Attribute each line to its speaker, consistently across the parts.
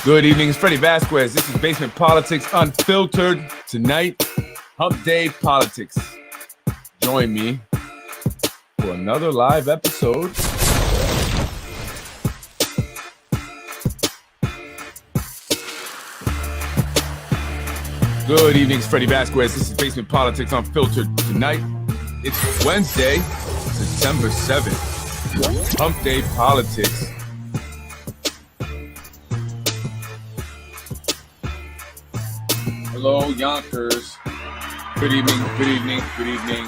Speaker 1: Good evening, it's Freddy Vazquez. This is Basement Politics Unfiltered. Tonight, Hump Day Politics. Join me for another live episode. Good evening, it's Freddy Vazquez. This is Basement Politics Unfiltered. Tonight, it's Wednesday, September 7th. Hump Day Politics. Hello, Yonkers. Good evening, good evening, good evening.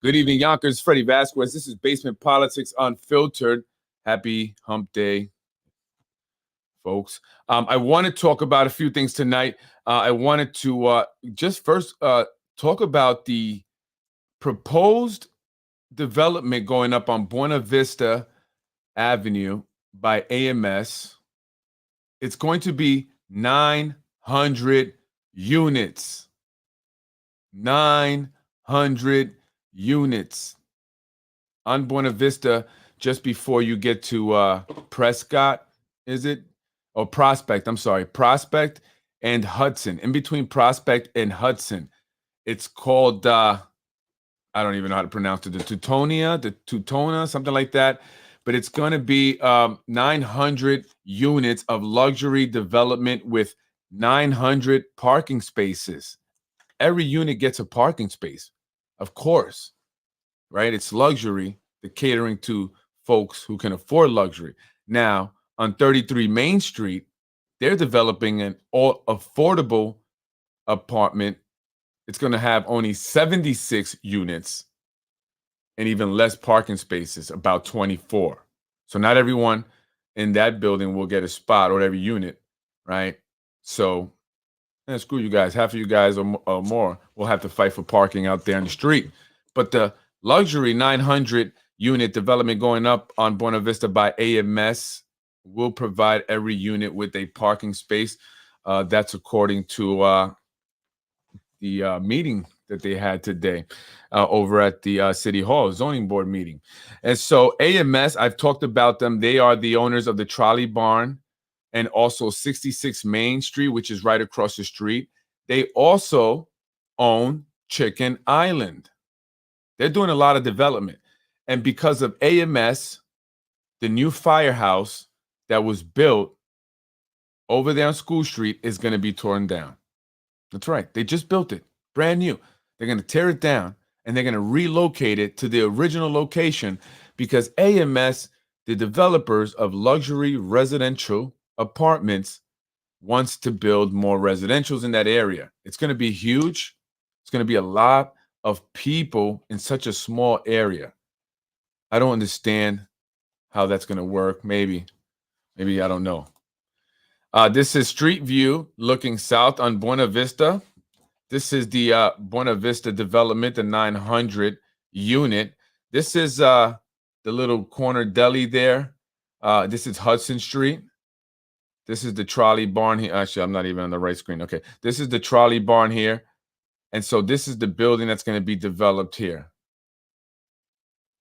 Speaker 1: Good evening, Yonkers. Freddy Vazquez. This is Basement Politics Unfiltered. Happy Hump Day, folks. I want to talk about a few things tonight. I wanted to just first talk about the proposed development going up on Buena Vista Avenue by AMS. It's going to be 900 units. 900 units on Buena Vista, just before you get to Prescott, is it? Or Prospect, I'm sorry. Prospect and Hudson. In between Prospect and Hudson. It's called, I don't even know how to pronounce it, the Teutona, something like that. But it's going to be 900 units of luxury development with 900 parking spaces. Every unit gets a parking space. Of course, right? It's luxury, the catering to folks who can afford luxury. Now, on 33 Main Street, they're developing an all affordable apartment. It's going to have only 76 units and even less parking spaces, about 24. So not everyone in that building will get a spot or every unit, right? So screw you guys. Half of you guys or more will have to fight for parking out there on the street. But the luxury 900 unit development going up on Buena Vista by AMS will provide every unit with a parking space. That's according to the meeting that they had today over at the City Hall zoning board meeting. And so AMS, I've talked about them. They are the owners of the Trolley Barn and also 66 Main Street, which is right across the street. They also own Chicken Island. They're doing a lot of development. And because of AMS, the new firehouse that was built over there on School Street is going to be torn down. That's right. They just built it, brand new. They're going to tear it down and they're going to relocate it to the original location because AMS, the developers of luxury residential apartments, wants to build more residentials in that area. It's going to be huge. It's going to be a lot of people in such a small area. I don't understand how that's going to work. Maybe I don't know. This is Street View looking south on Buena Vista. This is the Buena Vista development, the 900 unit. This is the little corner deli there. This is Hudson Street. This is the Trolley Barn here. Actually, I'm not even on the right screen. Okay. This is the Trolley Barn here. And so this is the building that's going to be developed here.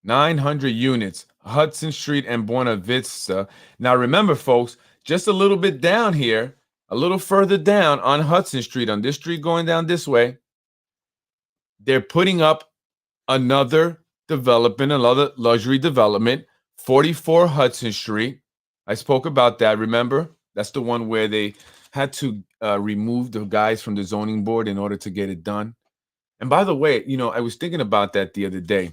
Speaker 1: 900 units, Hudson Street and Buena Vista. Now, remember, folks, just a little bit down here, a little further down on Hudson Street, on this street going down this way, they're putting up another development, another luxury development, 44 Hudson Street. I spoke about that, remember? That's the one where they had to remove the guys from the zoning board in order to get it done. And by the way, I was thinking about that the other day.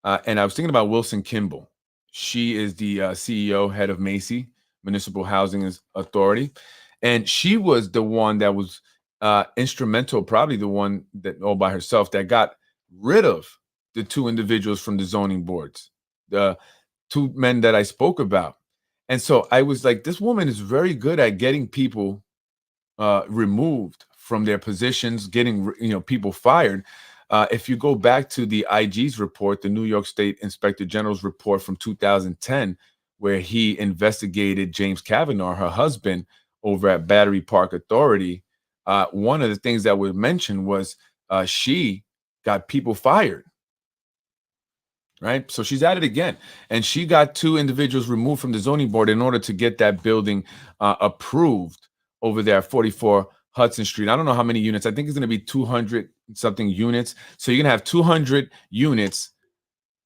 Speaker 1: And I was thinking about Wilson Kimball. She is the CEO, head of Macy, Municipal Housing Authority. And she was the one that was instrumental, probably the one that all by herself, that got rid of the two individuals from the zoning boards, the two men that I spoke about. And so I was like, this woman is very good at getting people removed from their positions, getting people fired. If you go back to the IG's report, the New York State Inspector General's report from 2010, where he investigated James Kavanaugh, her husband, over at Battery Park Authority, one of the things that was mentioned was she got people fired. Right. So she's at it again. And she got 2 individuals removed from the zoning board in order to get that building approved over there at 44 Hudson Street. I don't know how many units. I think it's going to be 200 something units. So you're going to have 200 units,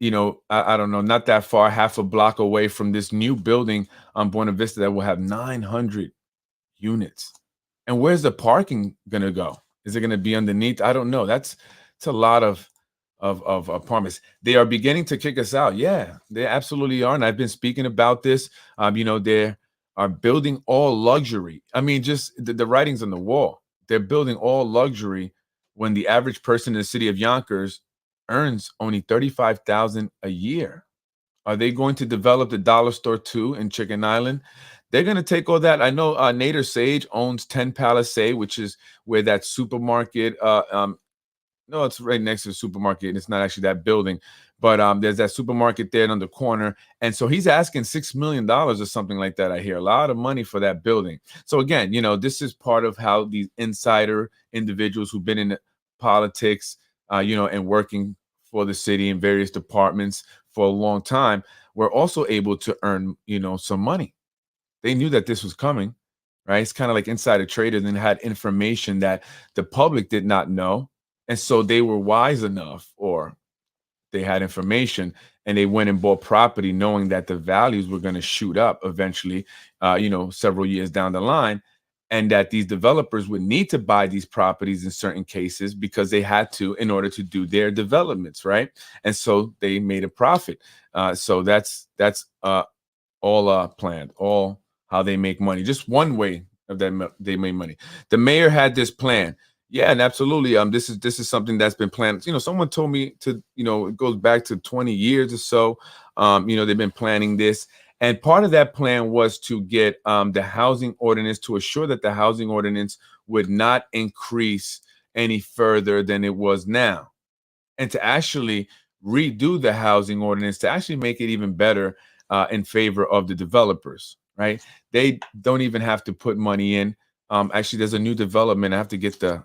Speaker 1: I don't know, not that far, half a block away from this new building on Buena Vista that will have 900 units. And where's the parking going to go? Is it going to be underneath? I don't know. It's a lot of apartments. They are beginning to kick us out. Yeah, they absolutely are. And I've been speaking about this. They are building all luxury. I mean, just the writing's on the wall. They're building all luxury when the average person in the city of Yonkers earns only $35,000 a year. Are they going to develop the dollar store too in Chicken Island? They're going to take all that. I know Nader Sage owns 10 Palisade, which is where that supermarket no, it's right next to the supermarket. It's not actually that building, but there's that supermarket there on the corner. And so he's asking $6 million or something like that. I hear a lot of money for that building. So again, this is part of how these insider individuals who've been in politics, and working for the city in various departments for a long time, were also able to earn, some money. They knew that this was coming, right? It's kind of like insider traders and had information that the public did not know. And so they were wise enough, or they had information, and they went and bought property knowing that the values were going to shoot up eventually, several years down the line, and that these developers would need to buy these properties in certain cases because they had to in order to do their developments, right? And so they made a profit. So that's all planned, all how they make money. Just one way of that they make money. The mayor had this plan. Yeah, and absolutely. This is something that's been planned. Someone told me to, it goes back to 20 years or so. They've been planning this. And part of that plan was to get the housing ordinance, to assure that the housing ordinance would not increase any further than it was now. And to actually redo the housing ordinance, to actually make it even better in favor of the developers, right? They don't even have to put money in. Actually, there's a new development. I have to get the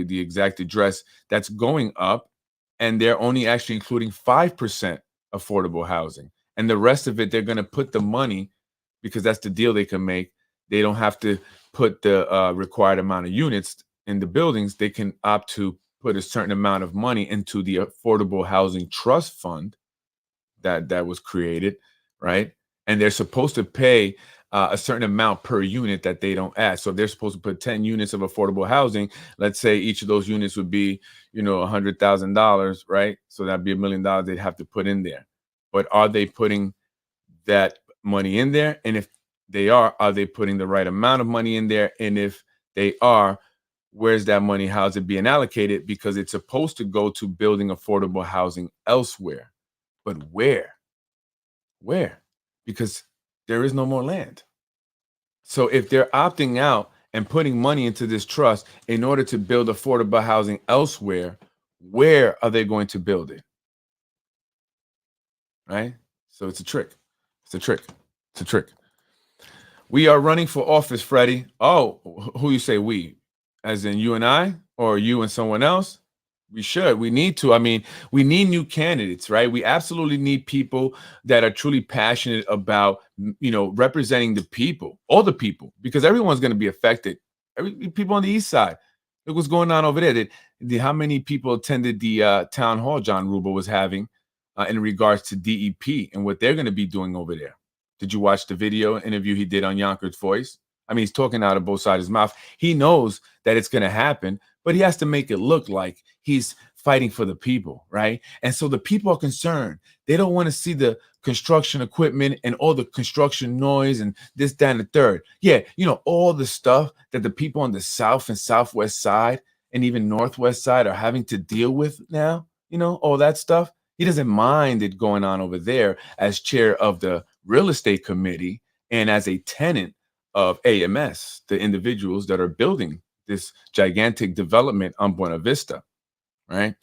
Speaker 1: exact address that's going up, and they're only actually including 5% affordable housing, and the rest of it they're going to put the money, because that's the deal they can make. They don't have to put the required amount of units in the buildings. They can opt to put a certain amount of money into the Affordable Housing Trust Fund that was created, right? And they're supposed to pay a certain amount per unit that they don't add. So if they're supposed to put 10 units of affordable housing, let's say each of those units would be, $100,000, right? So that'd be $1 million they'd have to put in there. But are they putting that money in there? And if they are they putting the right amount of money in there? And if they are, where's that money? How's it being allocated? Because it's supposed to go to building affordable housing elsewhere. But where? Where? Because there is no more land. So if they're opting out and putting money into this trust in order to build affordable housing elsewhere, where are they going to build it? Right? So it's a trick. It's a trick. It's a trick. We are running for office, Freddy. Oh, who you say we? As in you and I, or you and someone else? We should. We need to. I mean, we need new candidates, right? We absolutely need people that are truly passionate about, representing the people, all the people, because everyone's going to be affected. People on the east side. Look what's going on over there. How many people attended the town hall John Rubo was having in regards to DEP and what they're going to be doing over there? Did you watch the video interview he did on Yonkers Voice? I mean, he's talking out of both sides of his mouth. He knows that it's going to happen, but he has to make it look like he's fighting for the people, right? And so the people are concerned. They don't want to see the construction equipment and all the construction noise and this, that, and the third. Yeah, all the stuff that the people on the south and southwest side and even northwest side are having to deal with now, all that stuff. He doesn't mind it going on over there as chair of the real estate committee and as a tenant of AMS, the individuals that are building this gigantic development on Buena Vista, right?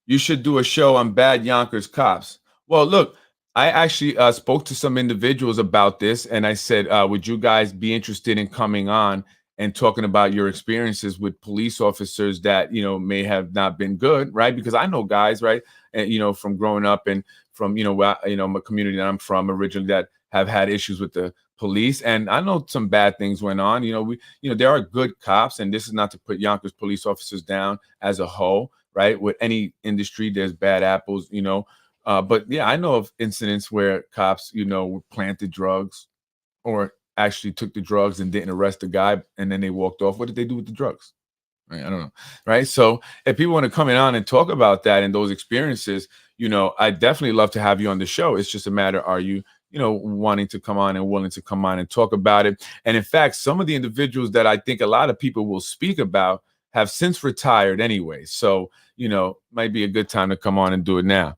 Speaker 1: You should do a show on bad Yonkers cops. Well, look, I actually spoke to some individuals about this, and I said, would you guys be interested in coming on and talking about your experiences with police officers that may have not been good, right? Because I know guys, right, and from growing up and from my community that I'm from originally that have had issues with the police, and I know some bad things went on. There are good cops, and this is not to put Yonkers police officers down as a whole, right? With any industry, there's bad apples, but yeah, I know of incidents where cops, planted drugs or actually took the drugs and didn't arrest the guy, and then they walked off. What did they do with the drugs? Right? I don't know. Right. So if people want to come in on and talk about that and those experiences, I definitely love to have you on the show. It's just a matter, are you, wanting to come on and willing to come on and talk about it? And in fact, some of the individuals that I think a lot of people will speak about have since retired anyway. So, might be a good time to come on and do it now.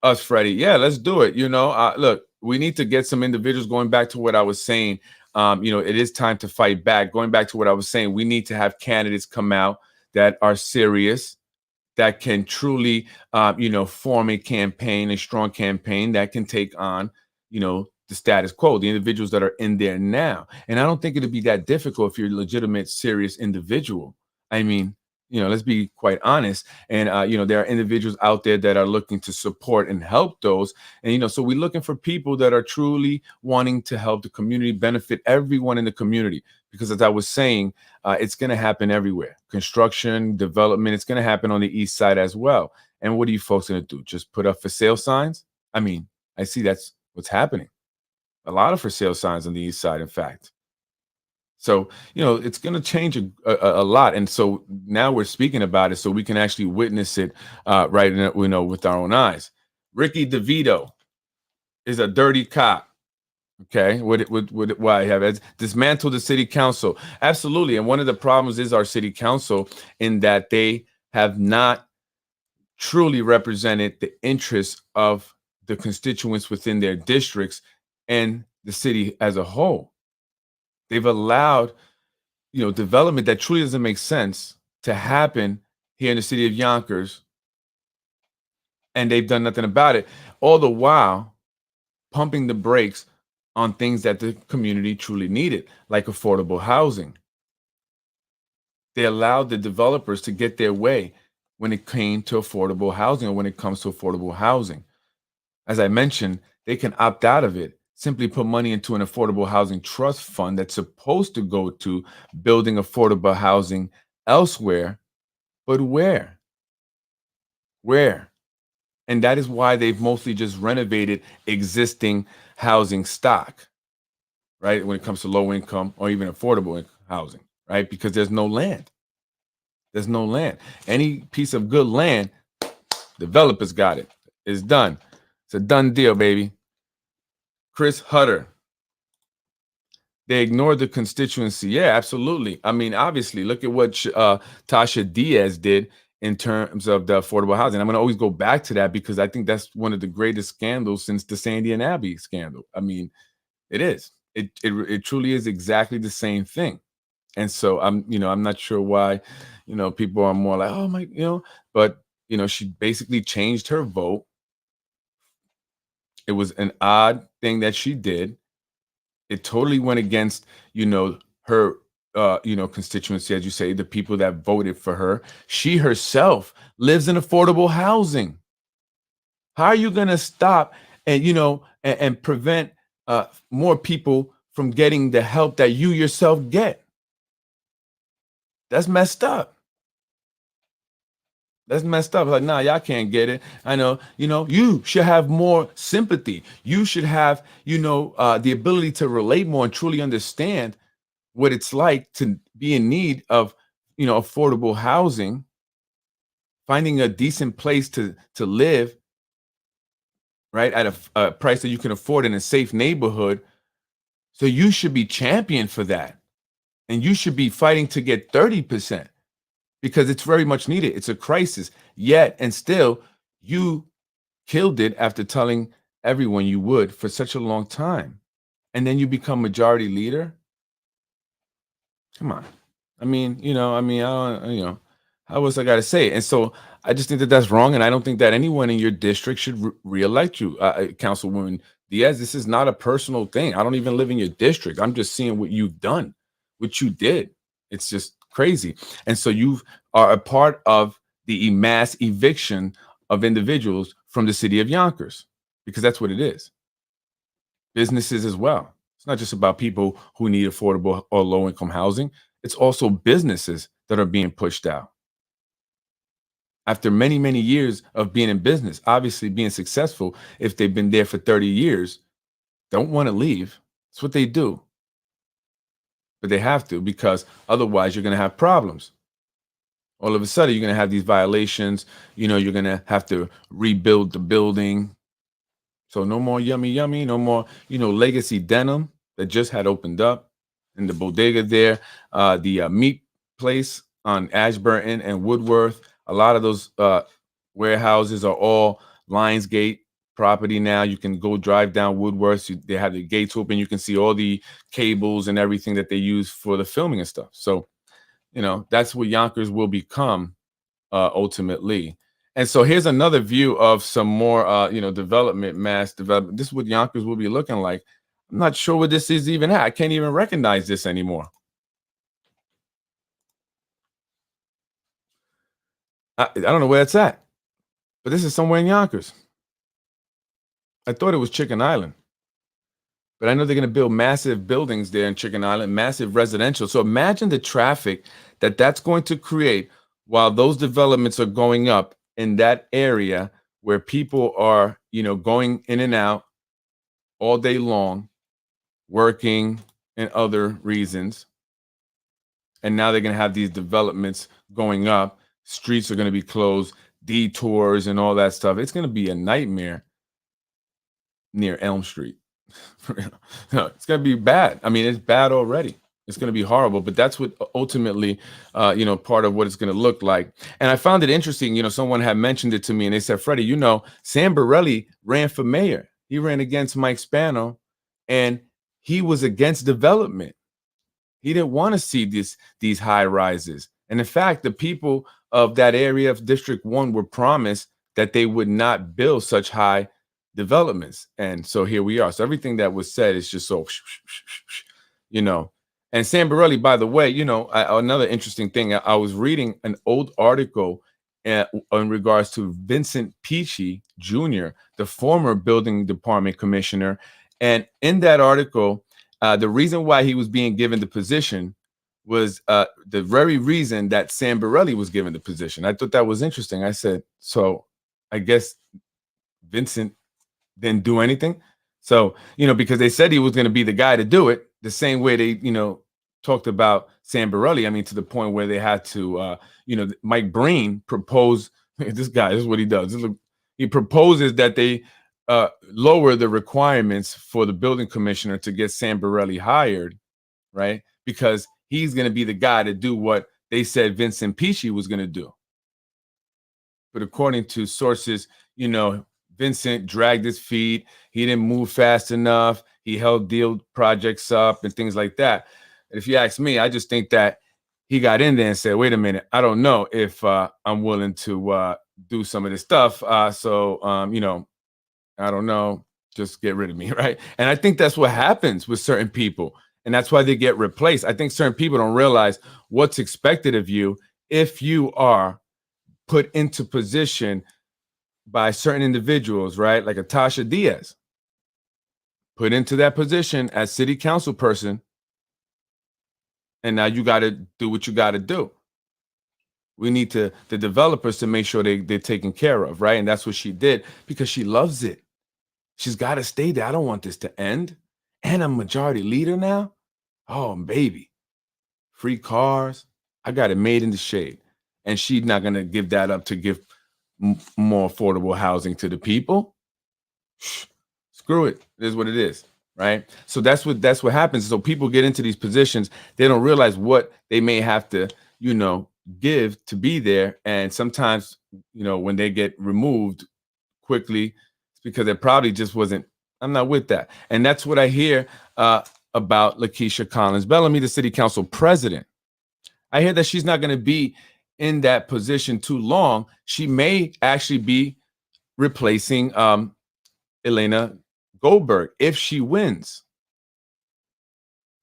Speaker 1: Us, Freddie. Yeah, let's do it. Look, we need to get some individuals. Going back to what I was saying, it is time to fight back. Going back to what I was saying, we need to have candidates come out that are serious, that can truly, form a campaign, a strong campaign that can take on, the status quo, the individuals that are in there now. And I don't think it'd be that difficult if you're a legitimate, serious individual. I mean, let's be quite honest. And, there are individuals out there that are looking to support and help those. And, so we're looking for people that are truly wanting to help the community, benefit everyone in the community. Because as I was saying, it's going to happen everywhere. Construction, development, it's going to happen on the east side as well. And what are you folks going to do? Just put up for sale signs? I mean, I see that's what's happening. A lot of for sale signs on the east side, in fact. So, it's going to change a lot. And so now we're speaking about it so we can actually witness it right now, with our own eyes. Ricky DeVito is a dirty cop. Okay, why have dismantled the city council? Absolutely, and one of the problems is our city council in that they have not truly represented the interests of the constituents within their districts and the city as a whole. They've allowed, development that truly doesn't make sense to happen here in the city of Yonkers, and they've done nothing about it. All the while, pumping the brakes on things that the community truly needed, like affordable housing. They allowed the developers to get their way when it came to affordable housing, or when it comes to affordable housing. As I mentioned, they can opt out of it, simply put money into an affordable housing trust fund that's supposed to go to building affordable housing elsewhere. But where? Where? And that is why they've mostly just renovated existing housing stock, right? When it comes to low income or even affordable housing, right? Because there's no land. There's no land. Any piece of good land, developers got it. It's done. It's a done deal, baby. Chris Hutter. They ignored the constituency. Yeah, absolutely. I mean, obviously, look at what Tasha Diaz did in terms of the affordable housing. I'm going to always go back to that because I think that's one of the greatest scandals since the Sandy and Abby scandal. I mean, it is. It truly is exactly the same thing. And so I'm not sure why, people are more like, oh my, but she basically changed her vote. It was an odd thing that she did. It totally went against, her, constituency, as you say, the people that voted for her. She herself lives in affordable housing. How are you going to stop and, and prevent more people from getting the help that you yourself get? That's messed up. That's messed up. Like, nah, y'all can't get it. I know, you should have more sympathy. You should have, the ability to relate more and truly understand what it's like to be in need of, affordable housing, finding a decent place to live, right, at a price that you can afford in a safe neighborhood. So you should be championed for that. And you should be fighting to get 30%. Because it's very much needed. It's a crisis. Yet and still, you killed it after telling everyone you would for such a long time. And then you become majority leader? Come on. I mean, I don't, how else I got to say it? And so I just think that that's wrong. And I don't think that anyone in your district should reelect you, Councilwoman Diaz. This is not a personal thing. I don't even live in your district. I'm just seeing what you've done, what you did. It's just crazy. And so you are a part of the mass eviction of individuals from the city of Yonkers, because that's what it is. Businesses as well. It's not just about people who need affordable or low income housing. It's also businesses that are being pushed out after many, many years of being in business, obviously being successful. If they've been there for 30 years, don't want to leave. It's what they do. But they have to, because otherwise you're going to have problems. All of a sudden, you're going to have these violations. You're going to have to rebuild the building. So no more yummy, yummy. No more, Legacy Denim that just had opened up in the bodega there. The meat place on Ashburton and Woodworth. A lot of those warehouses are all Lionsgate property now. You can go drive down Woodworth. They have the gates open. You can see all the cables and everything that they use for the filming and stuff. So, that's what Yonkers will become ultimately. And so here's another view of some more, development, mass development. This is what Yonkers will be looking like. I'm not sure what this is even at. I can't even recognize this anymore. I don't know where it's at, but this is somewhere in Yonkers. I thought it was Chicken Island, but I know they're going to build massive buildings there in Chicken Island, massive residential. So imagine the traffic that's going to create while those developments are going up in that area where people are, going in and out all day long, working and other reasons. And now they're going to have these developments going up. Streets are going to be closed, detours and all that stuff. It's going to be a nightmare near Elm Street. No, it's going to be bad. I mean, it's bad already. It's going to be horrible, but that's what ultimately, part of what it's going to look like. And I found it interesting. Someone had mentioned it to me and they said, Freddy, Sam Borelli ran for mayor. He ran against Mike Spano and he was against development. He didn't want to see these high rises. And in fact, the people of that area of District 1 were promised that they would not build such high developments. And so here we are. So everything that was said is just so, And Sam Borelli, by the way, another interesting thing, I was reading an old article in regards to Vincent Peachy Jr., the former building department commissioner. And in that article, the reason why he was being given the position was the very reason that Sam Borelli was given the position. I thought that was interesting. I said, so I guess Vincent didn't do anything. So, because they said he was going to be the guy to do it, the same way they, talked about Sam Borelli. I mean, to the point where they had to, Mike Breen proposed, this guy, this is what he does. He proposes that they lower the requirements for the building commissioner to get Sam Borelli hired, right? Because he's going to be the guy to do what they said Vincent Peachy was going to do. But according to sources, Vincent dragged his feet. He didn't move fast enough. He held deal projects up and things like that. And if you ask me, I just think that he got in there and said, wait a minute, I don't know if I'm willing to do some of this stuff. I don't know, just get rid of me, right? And I think that's what happens with certain people. And that's why they get replaced. I think certain people don't realize what's expected of you if you are put into position by certain individuals, right? Like a Tasha Diaz, put into that position as city council person. And now you got to do what you got to do. We need the developers to make sure they're taken care of, right? And that's what she did because she loves it. She's got to stay there. I don't want this to end. And I'm majority leader now. Oh, baby. Free cars. I got it made in the shade. And she's not going to give that up to give more affordable housing to the people. Screw it. It is what it is, right? So that's what happens. So people get into these positions. They don't realize what they may have to, give to be there. And sometimes, when they get removed quickly, it's because it probably just wasn't, I'm not with that. And that's what I hear about Lakeisha Collins Bellamy, the city council president. I hear that she's not going to be in that position too long. She may actually be replacing Elena Goldberg if she wins.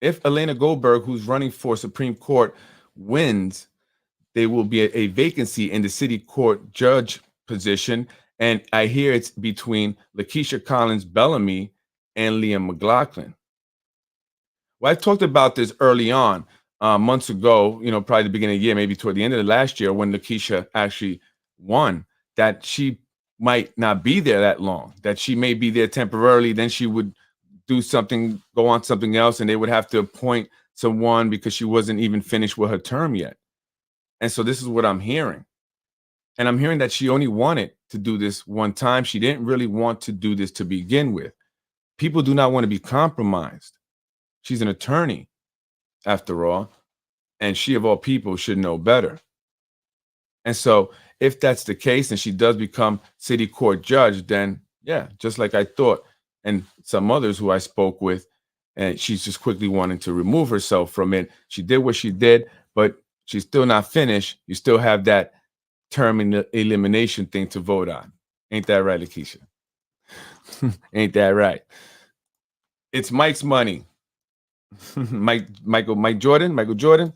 Speaker 1: If Elena Goldberg, who's running for Supreme Court, wins, there will be a vacancy in the city court judge position. And I hear it's between Lakeisha Collins Bellamy and Liam McLaughlin. Well, I talked about this early on, months ago, probably the beginning of the year, maybe toward the end of the last year when Lakeisha actually won, that she might not be there that long, that she may be there temporarily. Then she would do something, go on something else, and they would have to appoint someone because she wasn't even finished with her term yet. And so this is what I'm hearing. And I'm hearing that she only wanted to do this one time. She didn't really want to do this to begin with. People do not want to be compromised. She's an attorney, after all, and she, of all people, should know better. And so if that's the case and she does become city court judge, then yeah, just like I thought, and some others who I spoke with, and she's just quickly wanting to remove herself from it. She did what she did, but she's still not finished. You still have that term elimination thing to vote on. Ain't that right, Lakeisha? Ain't that right? It's Mike's money. Michael Jordan.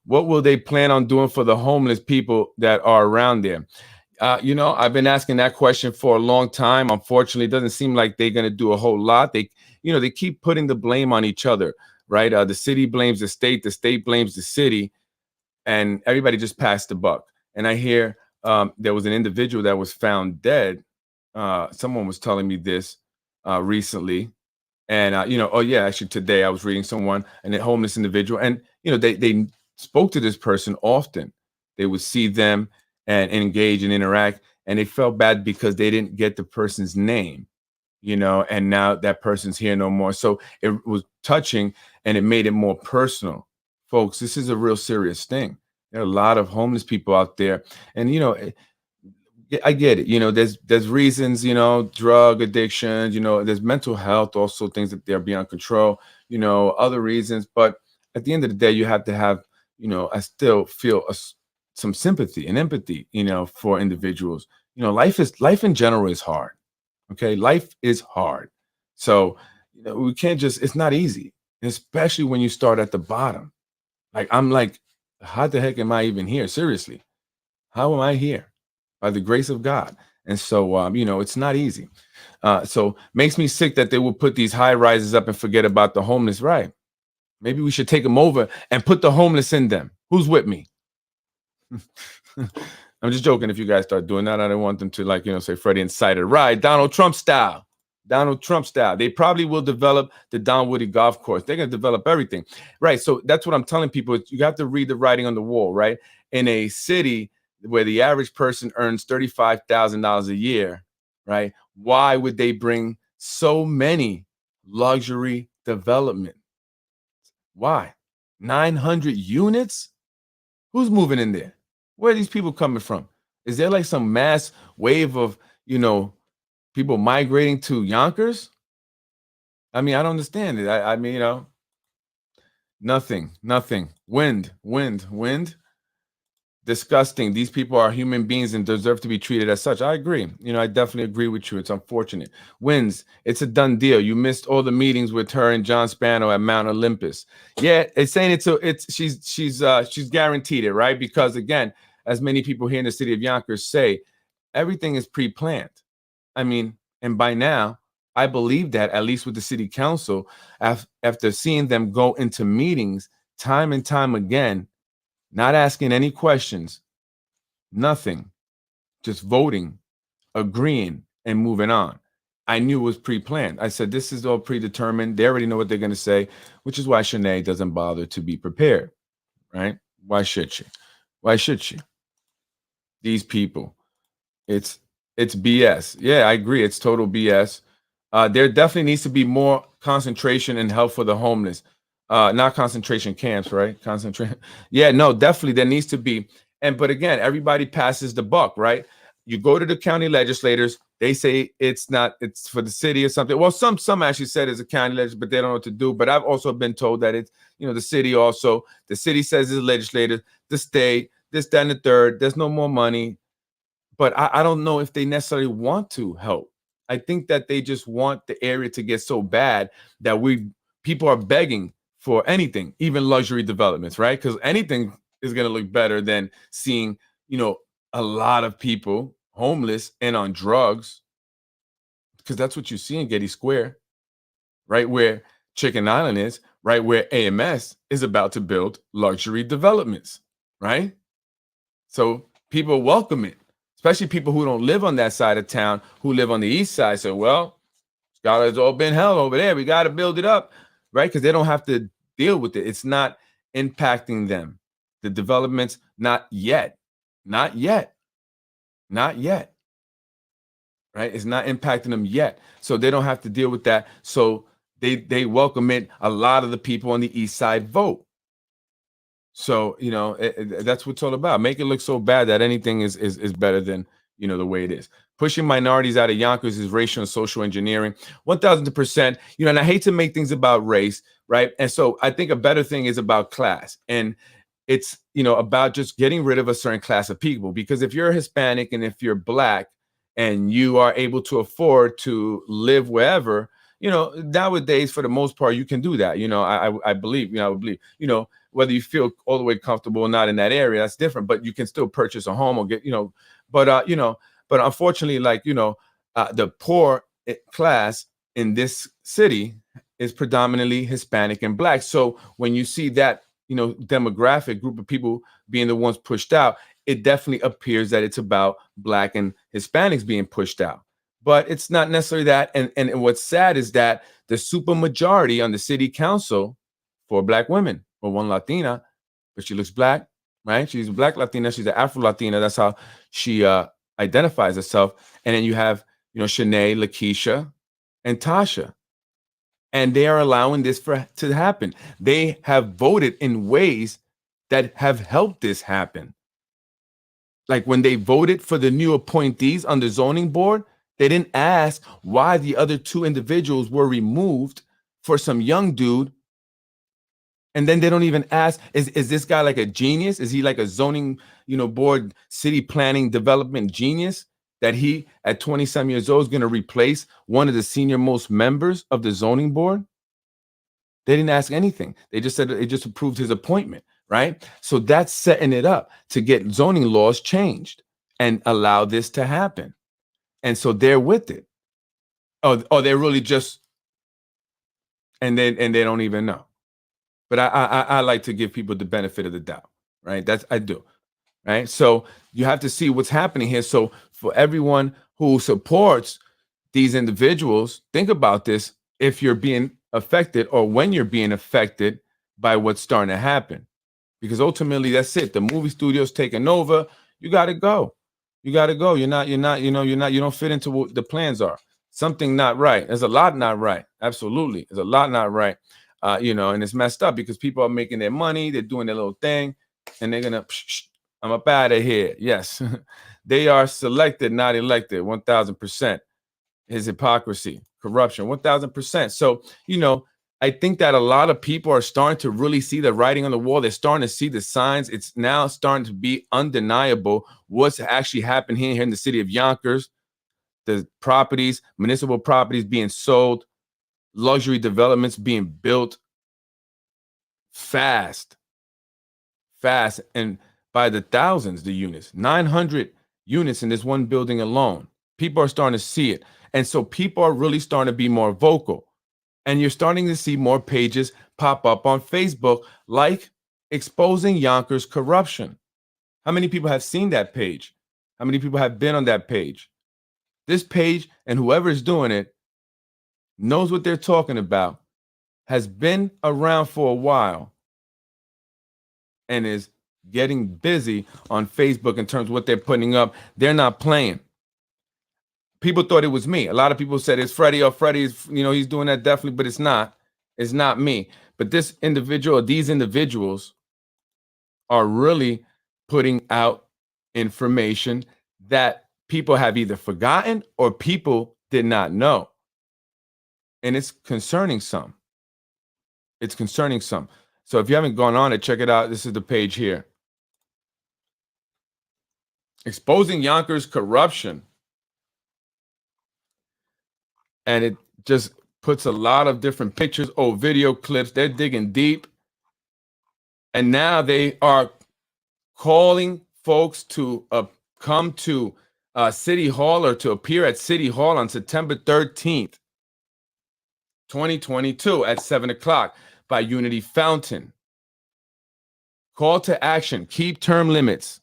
Speaker 1: What will they plan on doing for the homeless people that are around there? I've been asking that question for a long time. Unfortunately, it doesn't seem like they're going to do a whole lot. They keep putting the blame on each other, right? The city blames the state blames the city, and everybody just passed the buck. And I hear there was an individual that was found dead. Someone was telling me this recently. And, actually today I was reading someone, and a homeless individual, and, they spoke to this person often. They would see them and engage and interact, and they felt bad because they didn't get the person's name, and now that person's here no more. So it was touching, and it made it more personal. Folks, this is a real serious thing. There are a lot of homeless people out there, and, I get it. There's reasons, drug addictions, there's mental health, also things that they're beyond control, other reasons. But at the end of the day, you have to have, I still feel some sympathy and empathy, for individuals. Life in general is hard. Okay. Life is hard. So, we can't it's not easy, especially when you start at the bottom. I'm like, how the heck am I even here? Seriously. How am I here? By the grace of God. And so, it's not easy. So makes me sick that they will put these high rises up and forget about the homeless. Right. Maybe we should take them over and put the homeless in them. Who's with me? I'm just joking. If you guys start doing that, I don't want them to say Freddy incited. Right. Donald Trump style. They probably will develop the Don Woody golf course. They're going to develop everything. Right. So that's what I'm telling people. You have to read the writing on the wall. Right. In a city where the average person earns $35,000 a year, right? Why would they bring so many luxury development? Why? 900 units? Who's moving in there? Where are these people coming from? Is there like some mass wave of, people migrating to Yonkers? I mean, I don't understand it. I mean, nothing. Wind. Disgusting. These people are human beings and deserve to be treated as such. I agree. I definitely agree with you. It's unfortunate. Wins. It's a done deal. You missed all the meetings with her and John Spano at Mount Olympus. Yeah, it's saying she's guaranteed it, right? Because again, as many people here in the city of Yonkers say, everything is pre-planned. I mean, and by now, I believe that, at least with the city council, after seeing them go into meetings time and time again, not asking any questions, nothing, just voting, agreeing, and moving on. I knew it was pre-planned. I said, this is all predetermined. They already know what they're going to say, which is why Shanae doesn't bother to be prepared, right? Why should she? These people, it's BS. Yeah, I agree. It's total BS. There definitely needs to be more concentration and help for the homeless. Not concentration camps, right? Yeah, no, definitely there needs to be. But again, everybody passes the buck, right? You go to the county legislators, They say it's not, it's for the city or something. Well, some actually said it's a county legislature, but they don't know what to do. But I've also been told that it's, the city also, the city says it's legislative, the state, this, that, and the third. There's no more money. But I don't know if they necessarily want to help. I think that they just want the area to get so bad that people are begging for anything, even luxury developments, right? Because anything is going to look better than seeing, a lot of people homeless and on drugs, because that's what you see in Getty Square, right where Chicken Island is, right where AMS is about to build luxury developments, right? So people welcome it, especially people who don't live on that side of town, who live on the east side. So, well, it's all been hell over there. We got to build it up, right? Because they don't have to deal with it. It's not impacting them. The developments, not yet. Not yet. Not yet. Right? It's not impacting them yet. So they don't have to deal with that. So they welcome it. A lot of the people on the east side vote. So, that's what it's all about. Make it look so bad that anything is better than, the way it is. Pushing minorities out of Yonkers is racial and social engineering. 1,000%. And I hate to make things about race, right? And so I think a better thing is about class. And it's, about just getting rid of a certain class of people. Because if you're Hispanic and if you're Black and you are able to afford to live wherever, nowadays, for the most part, you can do that. I believe, whether you feel all the way comfortable or not in that area, that's different, but you can still purchase a home or get, but unfortunately, the poor class in this city is predominantly Hispanic and Black. So when you see that, demographic group of people being the ones pushed out, it definitely appears that it's about Black and Hispanics being pushed out. But it's not necessarily that. And what's sad is that the super majority on the city council for Black women, or one Latina, but she looks Black, right? She's a Black Latina. She's an Afro Latina. That's how she identifies herself. And then you have, Shanae, Lakeisha, and Tasha. And they are allowing this to happen. They have voted in ways that have helped this happen. Like when they voted for the new appointees on the zoning board, they didn't ask why the other two individuals were removed for some young dude. And then they don't even ask, is this guy like a genius? Is he like a zoning, board, city planning development genius that he at 20-some years old is going to replace one of the senior most members of the zoning board? They didn't ask anything. They just said it just approved his appointment, right? So that's setting it up to get zoning laws changed and allow this to happen. And so they're with it. Oh, they're really just, and they don't even know. But I like to give people the benefit of the doubt, right? I do, right? So you have to see what's happening here. So for everyone who supports these individuals, think about this if you're being affected or when you're being affected by what's starting to happen. Because ultimately, that's it. The movie studio's taking over. You got to go. You got to go. You don't fit into what the plans are. Something not right. There's a lot not right. Absolutely. There's a lot not right. And it's messed up because people are making their money. They're doing their little thing and they're going to, I'm up out of here. Yes. They are selected, not elected. 1,000%. His hypocrisy, corruption, 1,000%. So, I think that a lot of people are starting to really see the writing on the wall. They're starting to see the signs. It's now starting to be undeniable what's actually happened here in the city of Yonkers. The properties, municipal properties being sold, luxury developments being built fast, and by the thousands, the units, 900 units in this one building alone. People are starting to see it. And so people are really starting to be more vocal. And you're starting to see more pages pop up on Facebook, like exposing Yonkers corruption. How many people have seen that page? How many people have been on that page? This page and whoever is doing it knows what they're talking about, has been around for a while, and is getting busy on Facebook in terms of what they're putting up. They're not playing. People thought it was me. A lot of people said it's Freddy, or Freddy's, he's doing that definitely, but it's not. It's not me. But this individual, these individuals are really putting out information that people have either forgotten or people did not know. And it's concerning some. It's concerning some. So if you haven't gone on it, check it out. This is the page here. Exposing Yonkers corruption. And it just puts a lot of different pictures, video clips. They're digging deep. And now they are calling folks to come to City Hall or to appear at City Hall on September 13th, 2022 at 7 o'clock by Unity Fountain. Call to action, keep term limits.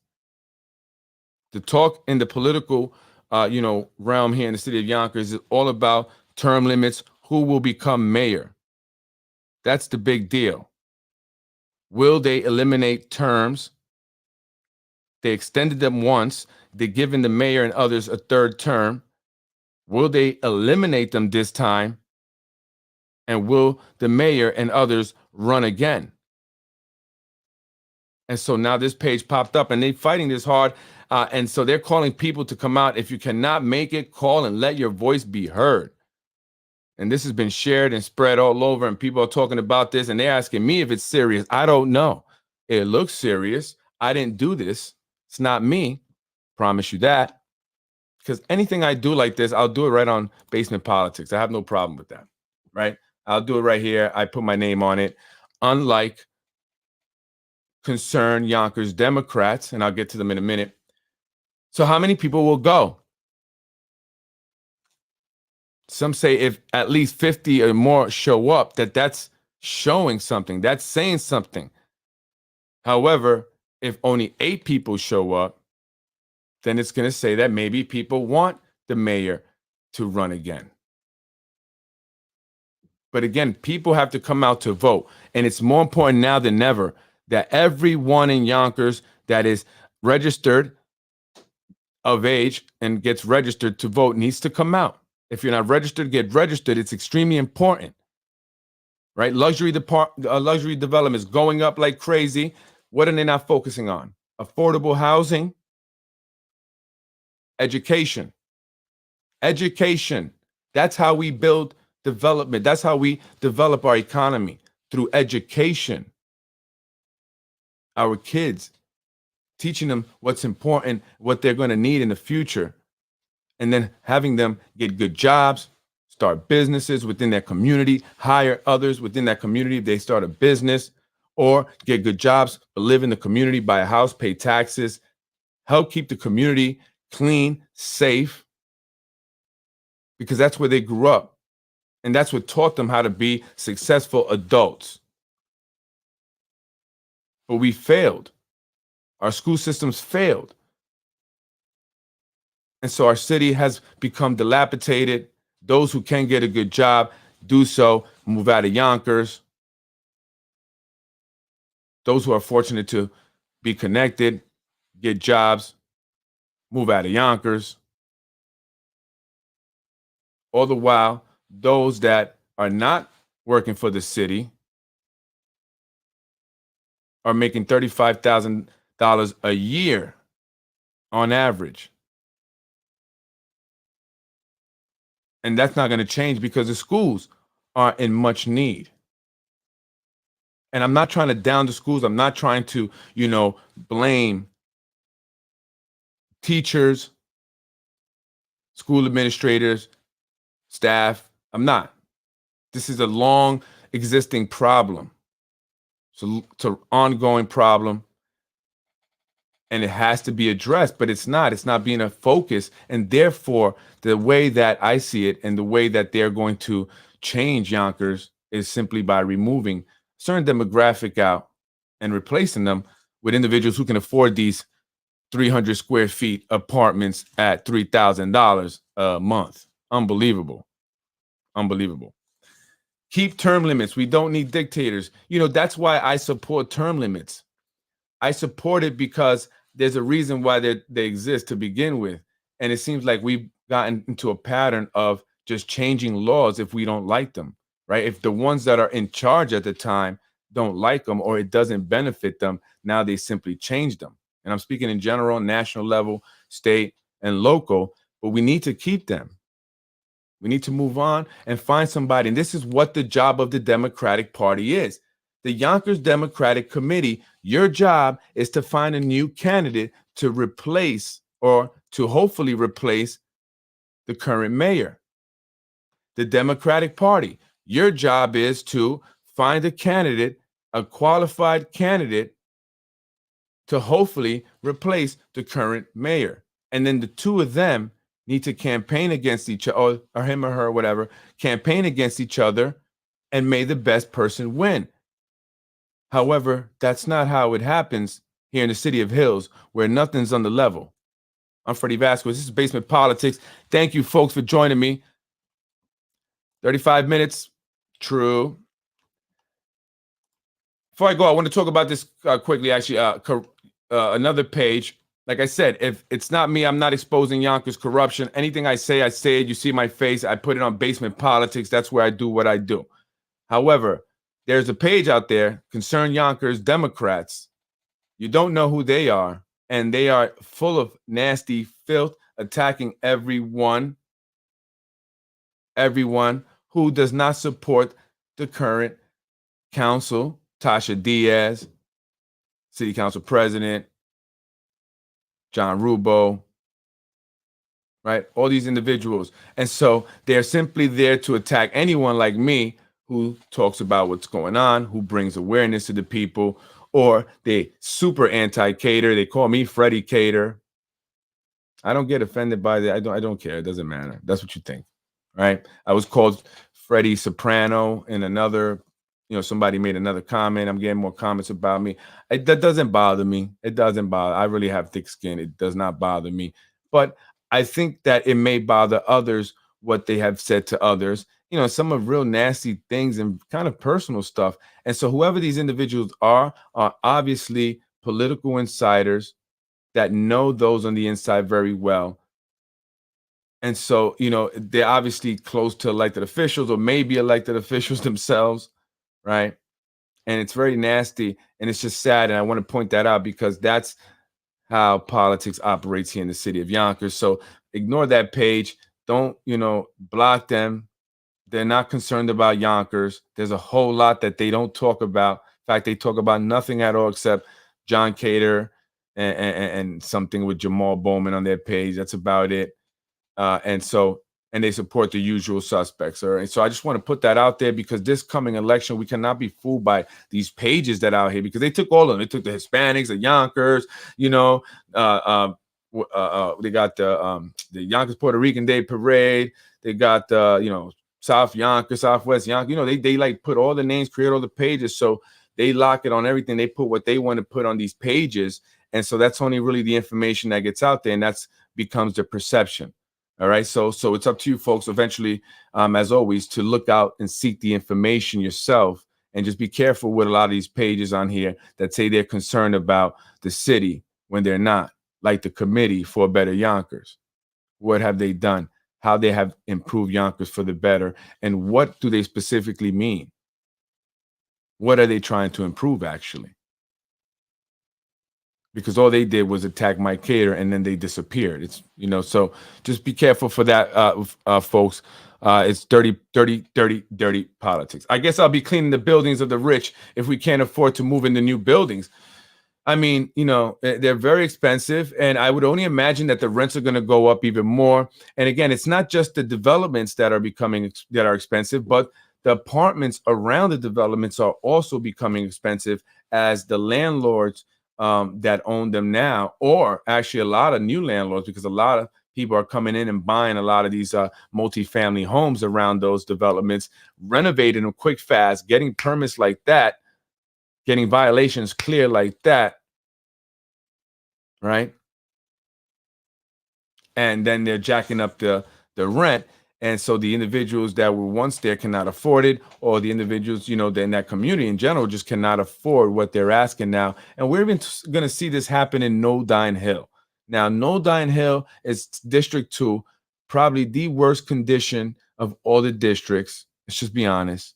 Speaker 1: The talk in the political realm here in the city of Yonkers is all about term limits, who will become mayor. That's the big deal. Will they eliminate terms? They extended them once. They're giving the mayor and others a third term. Will they eliminate them this time? And will the mayor and others run again? And so now this page popped up and they're fighting this hard. And so they're calling people to come out. If you cannot make it, call and let your voice be heard. And this has been shared and spread all over, and people are talking about this, and they're asking me if it's serious. I don't know. It looks serious. I didn't do this. It's not me. Promise you that. Because anything I do like this, I'll do it right on Basement Politics. I have no problem with that, right? I'll do it right here. I put my name on it. Unlike Concerned Yonkers Democrats, and I'll get to them in a minute. So how many people will go? Some say if at least 50 or more show up, that's showing something. That's saying something. However, if only 8 people show up, then it's going to say that maybe people want the mayor to run again. But again, people have to come out to vote. And it's more important now than ever that everyone in Yonkers that is registered of age and gets registered to vote needs to come out. If you're not registered, get registered. It's extremely important, right? Luxury development is going up like crazy. What are they not focusing on? Affordable housing, education. Education. That's how we build development. That's how we develop our economy, through education. Our kids, teaching them what's important, what they're going to need in the future, and then having them get good jobs, start businesses within their community, hire others within that community if they start a business, or get good jobs, live in the community, buy a house, pay taxes, help keep the community clean, safe, because that's where they grew up. And that's what taught them how to be successful adults. But we failed. Our school systems failed. And so our city has become dilapidated. Those who can get a good job, do so, move out of Yonkers. Those who are fortunate to be connected, get jobs, move out of Yonkers. All the while, those that are not working for the city are making $35,000 a year on average. And that's not going to change because the schools are in much need. And I'm not trying to down the schools. I'm not trying to, blame teachers, school administrators, staff. I'm not. This is a long existing problem. So it's an ongoing problem. And it has to be addressed, but it's not being a focus. And therefore, the way that I see it and the way that they're going to change Yonkers is simply by removing a certain demographic out and replacing them with individuals who can afford these 300 square feet apartments at $3,000 a month. Unbelievable. Unbelievable. Keep term limits. We don't need dictators. That's why I support term limits. I support it because there's a reason why they exist to begin with. And it seems like we've gotten into a pattern of just changing laws if we don't like them, right? If the ones that are in charge at the time don't like them or it doesn't benefit them, now they simply change them. And I'm speaking in general, national level, state, and local, but we need to keep them. We need to move on and find somebody. And this is what the job of the Democratic Party is. The Yonkers Democratic Committee, your job is to find a new candidate to replace or to hopefully replace the current mayor. The Democratic Party, your job is to find a candidate, a qualified candidate to hopefully replace the current mayor. And then the two of them need to campaign against each other, or him or her, whatever, campaign against each other, and may the best person win. However, that's not how it happens here in the city of Hills, where nothing's on the level. I'm Freddy Vazquez. This is Basement Politics. Thank you, folks, for joining me. 35 minutes. True. Before I go, I want to talk about this quickly, actually. Another page. Like I said, if it's not me, I'm not exposing Yonkers corruption. Anything I say it. You see my face. I put it on Basement Politics. That's where I do what I do. However, there's a page out there, Concerned Yonkers Democrats. You don't know who they are, and they are full of nasty filth, attacking everyone who does not support the current council, Tasha Diaz, City Council President, John Rubo, right? All these individuals. And so they're simply there to attack anyone like me who talks about what's going on, who brings awareness to the people, or they super anti-Cater. They call me Freddy Cater. I don't get offended by that. I don't care. It doesn't matter. That's what you think, right? I was called Freddy Soprano in another, somebody made another comment. I'm getting more comments about me. That doesn't bother me. It doesn't bother. I really have thick skin. It does not bother me. But I think that it may bother others what they have said to others. Some of real nasty things and kind of personal stuff. And so whoever these individuals are obviously political insiders that know those on the inside very well. And so, they're obviously close to elected officials or maybe elected officials themselves, right? And it's very nasty and it's just sad. And I want to point that out because that's how politics operates here in the city of Yonkers. So ignore that page. Don't, block them. They're not concerned about Yonkers. There's a whole lot that they don't talk about. In fact, they talk about nothing at all except John Cater and something with Jamal Bowman on their page. That's about it. And they support the usual suspects. All right. So I just want to put that out there because this coming election, we cannot be fooled by these pages that are out here because they took all of them. They took the Hispanics, the Yonkers, they got the Yonkers Puerto Rican Day Parade. They got the, South Yonkers, Southwest Yonkers. They like put all the names, create all the pages. So they lock it on everything. They put what they want to put on these pages. And so that's only really the information that gets out there. And that's becomes the perception. All right. So it's up to you folks eventually, as always, to look out and seek the information yourself and just be careful with a lot of these pages on here that say they're concerned about the city when they're not, like the Committee for a Better Yonkers. What have they done? How they have improved Yonkers for the better, and what do they specifically mean? What are they trying to improve, actually? Because all they did was attack Mike Cater, and then they disappeared. It's so just be careful for that, folks. It's dirty politics. I guess I'll be cleaning the buildings of the rich if we can't afford to move into new buildings. I mean, they're very expensive, and I would only imagine that the rents are going to go up even more. And again, it's not just the developments that are expensive, but the apartments around the developments are also becoming expensive as the landlords that own them now, or actually a lot of new landlords, because a lot of people are coming in and buying a lot of these multifamily homes around those developments, renovating them quick, fast, getting permits like that, getting violations clear like that, right? And then they're jacking up the rent. And so the individuals that were once there cannot afford it, or the individuals, in that community in general just cannot afford what they're asking now. And we're even going to see this happen in No Dine Hill. Now, No Dine Hill is District 2, probably the worst condition of all the districts. Let's just be honest.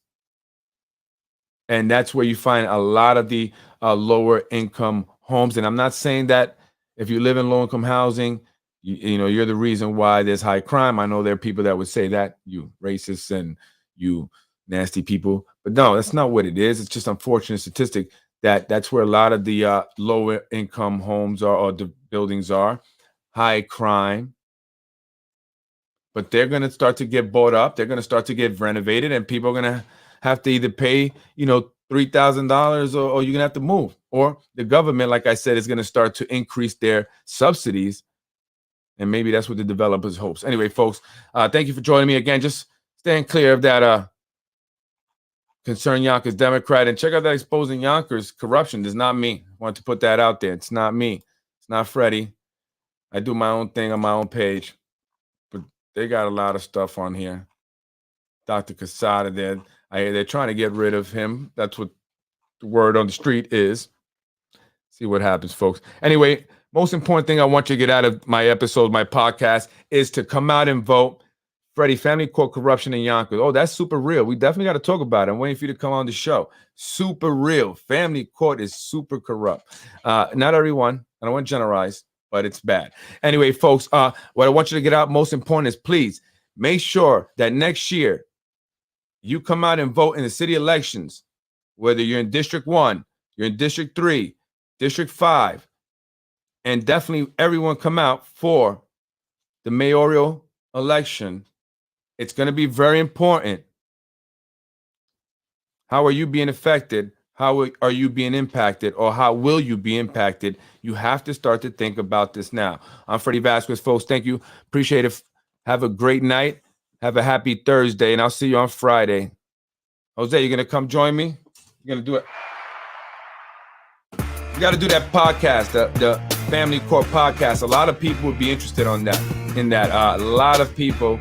Speaker 1: And that's where you find a lot of the lower income homes. And I'm not saying that if you live in low income housing, you're the reason why there's high crime. I know there are people that would say that, you racists and you nasty people, but no, that's not what it is. It's just unfortunate statistic that's where a lot of the lower income homes are, or the buildings are, high crime. But they're going to start to get bought up. They're going to start to get renovated, and people are going to have to either pay, $3,000, or you're going to have to move. Or the government, like I said, is going to start to increase their subsidies. And maybe that's what the developers hopes. Anyway, folks, thank you for joining me again. Just staying clear of that Concern Yonkers Democrat, and check out that Exposing Yonkers Corruption. It's not me. I want to put that out there. It's not me. It's not Freddy. I do my own thing on my own page. But they got a lot of stuff on here. Dr. Casada, they're trying to get rid of him. That's what the word on the street is. See what happens, folks. Anyway, most important thing I want you to get out of my episode, my podcast, is to come out and vote. Freddy, family court corruption in Yonkers. Oh, that's super real. We definitely got to talk about it. I'm waiting for you to come on the show. Super real. Family court is super corrupt. Not everyone. I don't want to generalize, but it's bad. Anyway, folks, what I want you to get out, most important, is please make sure that next year you come out and vote in the city elections, whether you're in District 1, you're in District 3, District 5, and definitely everyone come out for the mayoral election. It's going to be very important. How are you being affected? How are you being impacted? Or how will you be impacted? You have to start to think about this now. I'm Freddy Vazquez, folks. Thank you. Appreciate it. Have a great night. Have a happy Thursday, and I'll see you on Friday. Jose, you going to come join me? You're going to do it? You got to do that podcast, the Family Court podcast. A lot of people would be interested in that. A lot of people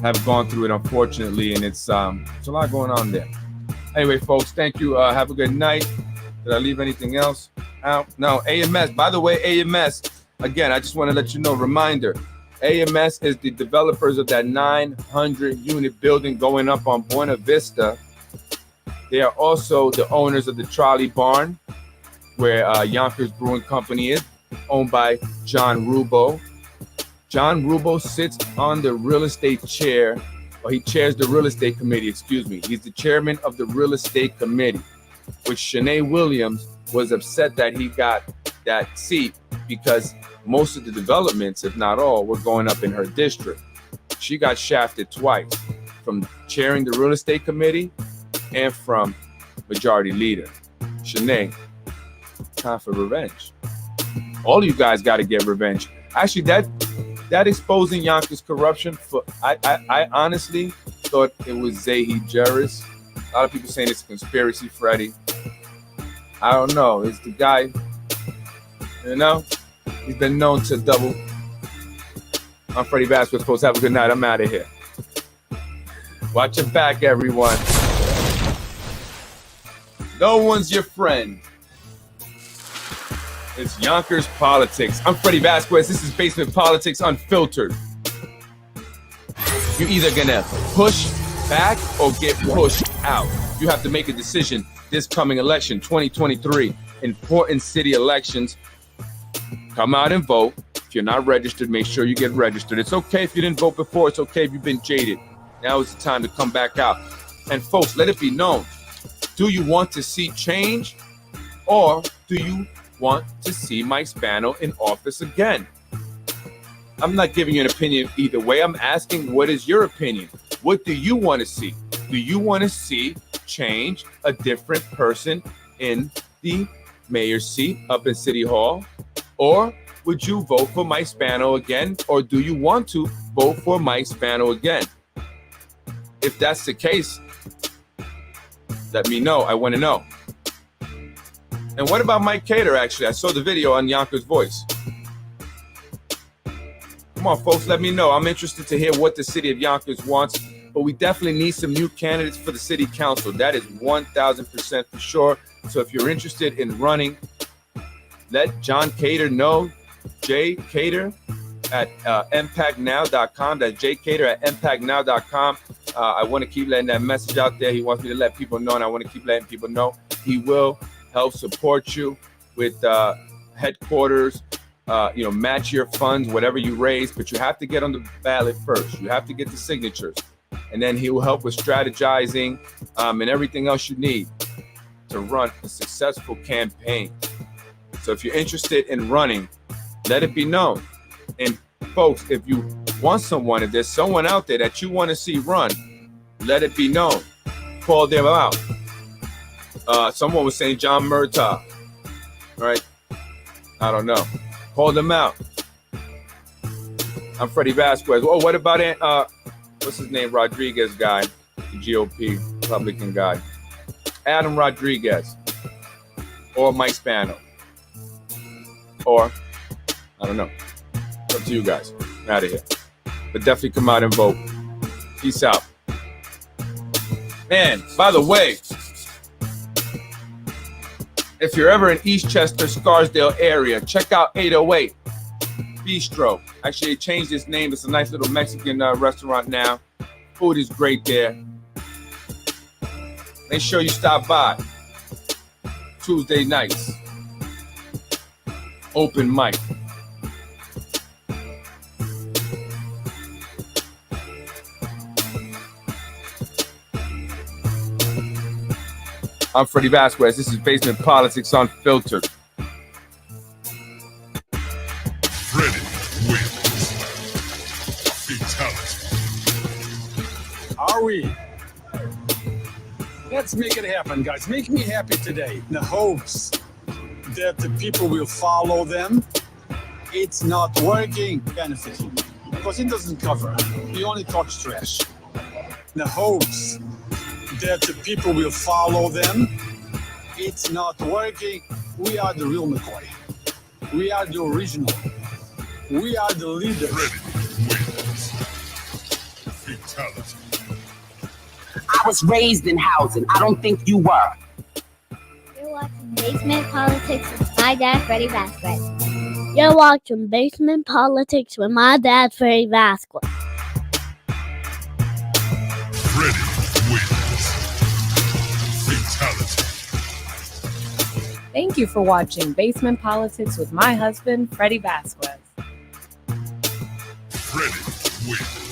Speaker 1: have gone through it, unfortunately, and it's a lot going on there. Anyway, folks, thank you. Have a good night. Did I leave anything else out? No, AMS. By the way, AMS, again, I just want to let you know, reminder, AMS is the developers of that 900-unit building going up on Buena Vista. They are also the owners of the Trolley Barn, where Yonkers Brewing Company is, owned by John Rubo. John Rubo sits on the real estate chair, or he chairs the real estate committee, excuse me. He's the chairman of the real estate committee, which Shanae Williams was upset that he got that seat because most of the developments, if not all, were going up in her district. She got shafted twice, from chairing the real estate committee and from majority leader. Shanae, time for revenge. All of you guys got to get revenge. Actually, that Exposing Yonkers Corruption, I honestly thought it was Zahi Jerris. A lot of people saying it's a conspiracy, Freddy. I don't know. It's the guy, he's been known to double. I'm Freddy Vazquez, folks. Have a good night. I'm out of here. Watch your back, everyone. No one's your friend. It's Yonkers Politics. I'm Freddy Vazquez. This is Basement Politics Unfiltered. You're either gonna push back or get pushed out. You have to make a decision this coming election, 2023. Important city elections. Come out and vote. If you're not registered, make sure you get registered. It's okay if you didn't vote before. It's okay if you've been jaded. Now is the time to come back out. And folks, let it be known. Do you want to see change, or do you want to see Mike Spano in office again? I'm not giving you an opinion either way. I'm asking, what is your opinion? What do you want to see? Do you want to see change, a different person in the mayor's seat up in City Hall? Or would you vote for Mike Spano again? Or do you want to vote for Mike Spano again? If that's the case, let me know. I want to know. And what about Mike Cater, actually? I saw the video on Yonkers Voice. Come on, folks, let me know. I'm interested to hear what the city of Yonkers wants, but we definitely need some new candidates for the city council. That is 1,000% for sure. So if you're interested in running, let John Cater know. J Cater at impactnow.com. That's J Cater at impactnow.com. I want to keep letting that message out there. He wants me to let people know, and I want to keep letting people know. He will help support you with headquarters, match your funds, whatever you raise, but you have to get on the ballot first. You have to get the signatures, and then he will help with strategizing and everything else you need to run a successful campaign. So if you're interested in running, let it be known. And folks, if you want someone, if there's someone out there that you want to see run, let it be known. Call them out. Someone was saying John Murtaugh. All right. I don't know. Call them out. I'm Freddy Vazquez. Oh, what about what's his name? Rodriguez guy, the GOP Republican guy. Adam Rodriguez. Or Mike Spano. Or, I don't know. It's up to you guys. I'm out of here. But definitely come out and vote. Peace out. Man, by the way, if you're ever in Eastchester, Scarsdale area, check out 808 Bistro. Actually, they changed its name. It's a nice little Mexican restaurant now. Food is great there. Make sure you stop by. Tuesday nights. Open mic. I'm Freddy Vazquez. This is Basement Politics Unfiltered.
Speaker 2: Freddy wins. Fatality.
Speaker 3: Are we? Let's make it happen, guys. Make me happy today. The hopes that the people will follow them. It's not working, benefiting, because it doesn't cover. He only talks trash. The hopes that the people will follow them. It's not working. We are the real McCoy. We are the original. We are the leader.
Speaker 2: Freddy wins. Fatality.
Speaker 4: I was raised in housing. I don't think you were.
Speaker 5: You're watching Basement Politics with my dad, Freddy Vazquez. You're watching Basement Politics with my dad, Freddy Vazquez.
Speaker 2: Freddy wins. Fatality.
Speaker 6: Thank you for watching Basement Politics with my husband, Freddy Vazquez.
Speaker 2: Freddy wins.